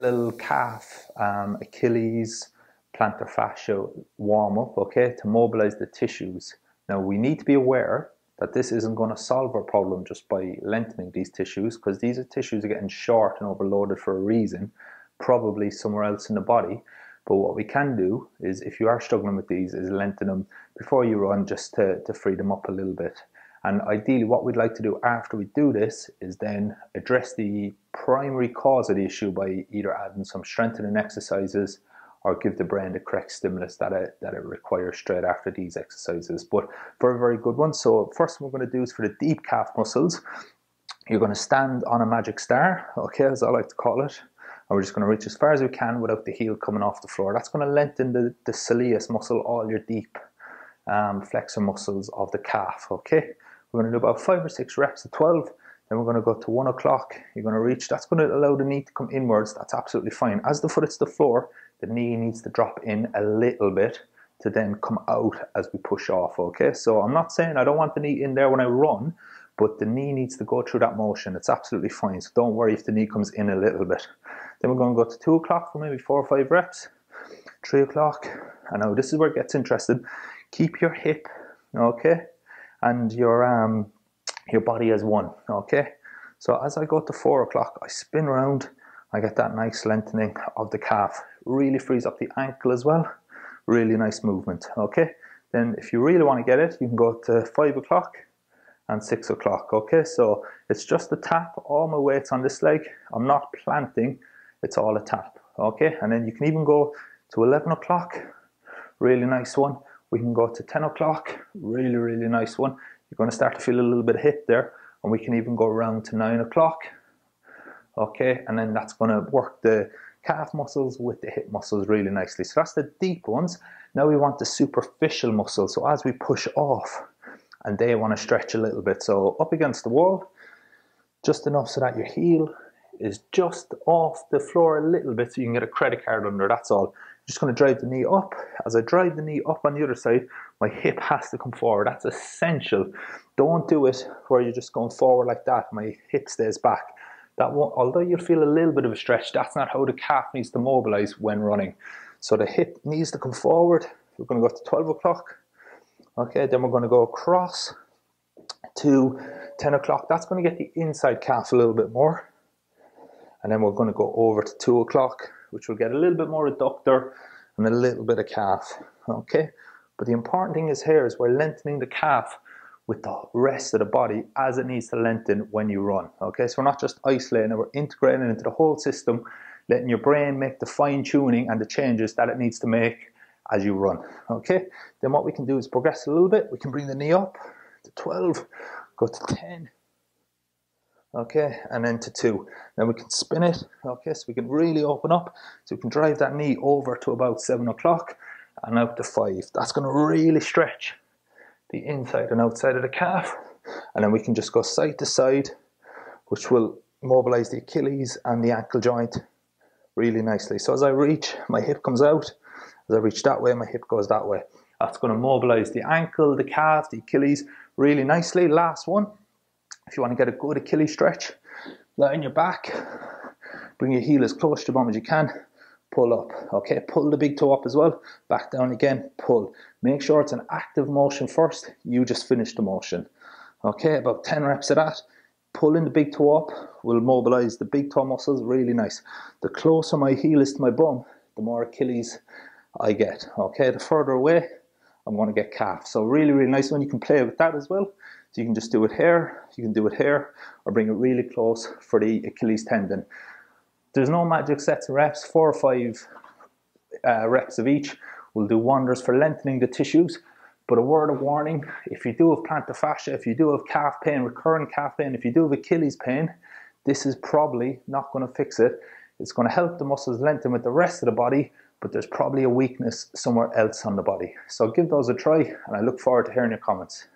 Little calf, Achilles plantar fascia warm up, okay, to mobilize the tissues. Now we need to be aware that this isn't going to solve our problem just by lengthening these tissues, because these tissues are getting short and overloaded for a reason, probably somewhere else in the body. But what we can do is, if you are struggling with these, is lengthen them before you run, just to free them up a little bit. And ideally what we'd like to do after we do this is then address the primary cause of the issue by either adding some strengthening exercises or give the brain the correct stimulus that it requires straight after these exercises. But very, very good one. So first one we're going to do is for the deep calf muscles. You're going to stand on a magic star, okay, as I like to call it. And we're just going to reach as far as we can without the heel coming off the floor. That's going to lengthen the soleus muscle, all your deep flexor muscles of the calf, okay? We're going to do about 5 or 6 reps of 12. Then we're going to go to 1 o'clock. You're going to reach. That's going to allow the knee to come inwards. That's absolutely fine. As the foot hits the floor, the knee needs to drop in a little bit to then come out as we push off, okay? So I'm not saying I don't want the knee in there when I run, but the knee needs to go through that motion. It's absolutely fine. So don't worry if the knee comes in a little bit. Then we're going to go to 2 o'clock for maybe 4 or 5 reps. 3 o'clock. I know this is where it gets interesting. Keep your hip, okay, and your body as one, okay? So as I go to 4 o'clock, I spin around, I get that nice lengthening of the calf. Really frees up the ankle as well. Really nice movement, okay? Then if you really want to get it, you can go to 5 o'clock and 6 o'clock, okay? So it's just a tap, all my weight's on this leg. I'm not planting, it's all a tap, okay? And then you can even go to 11 o'clock, really nice one. We can go to 10 o'clock, really, really nice one. You're going to start to feel a little bit of hip there, and we can even go around to 9 o'clock, okay? And then that's going to work the calf muscles with the hip muscles really nicely. So that's the deep ones. Now we want the superficial muscles. So as we push off, and they want to stretch a little bit. So up against the wall, just enough so that your heel is just off the floor a little bit so you can get a credit card under, that's all. Just going to drive the knee up. As I drive the knee up on the other side, my hip has to come forward. That's essential. Don't do it where you're just going forward like that. My hip stays back. That won't, although you'll feel a little bit of a stretch, that's not how the calf needs to mobilize when running. So the hip needs to come forward. We're going to go to 12 o'clock. Okay, then we're going to go across to 10 o'clock. That's going to get the inside calf a little bit more. And then we're going to go over to 2 o'clock, which will get a little bit more adductor and a little bit of calf, okay? But the important thing is here is we're lengthening the calf with the rest of the body as it needs to lengthen when you run, okay? So we're not just isolating it, we're integrating it into the whole system, letting your brain make the fine tuning and the changes that it needs to make as you run, okay? Then what we can do is progress a little bit. We can bring the knee up to 12, go to 10, okay, and then to 2. Then we can spin it, okay, so we can really open up. So we can drive that knee over to about 7 o'clock and out to 5. That's going to really stretch the inside and outside of the calf. And then we can just go side to side, which will mobilize the Achilles and the ankle joint really nicely. So as I reach, my hip comes out. As I reach that way, my hip goes that way. That's going to mobilize the ankle, the calf, the Achilles really nicely. Last one. If you want to get a good Achilles stretch, lie on your back, bring your heel as close to the bum as you can, pull up, okay? Pull the big toe up as well, back down again, pull. Make sure it's an active motion first, you just finish the motion, okay? About 10 reps of that. Pulling the big toe up will mobilize the big toe muscles really nice. The closer my heel is to my bum, the more Achilles I get, okay? The further away, I'm going to get calf. So really, really nice one. You can play with that as well. So you can just do it here, you can do it here, or bring it really close for the Achilles tendon. There's no magic sets of reps, 4 or 5 reps of each will do wonders for lengthening the tissues. But a word of warning, if you do have plantar fascia, if you do have calf pain, recurrent calf pain, if you do have Achilles pain, this is probably not going to fix it. It's going to help the muscles lengthen with the rest of the body, but there's probably a weakness somewhere else on the body. So give those a try, and I look forward to hearing your comments.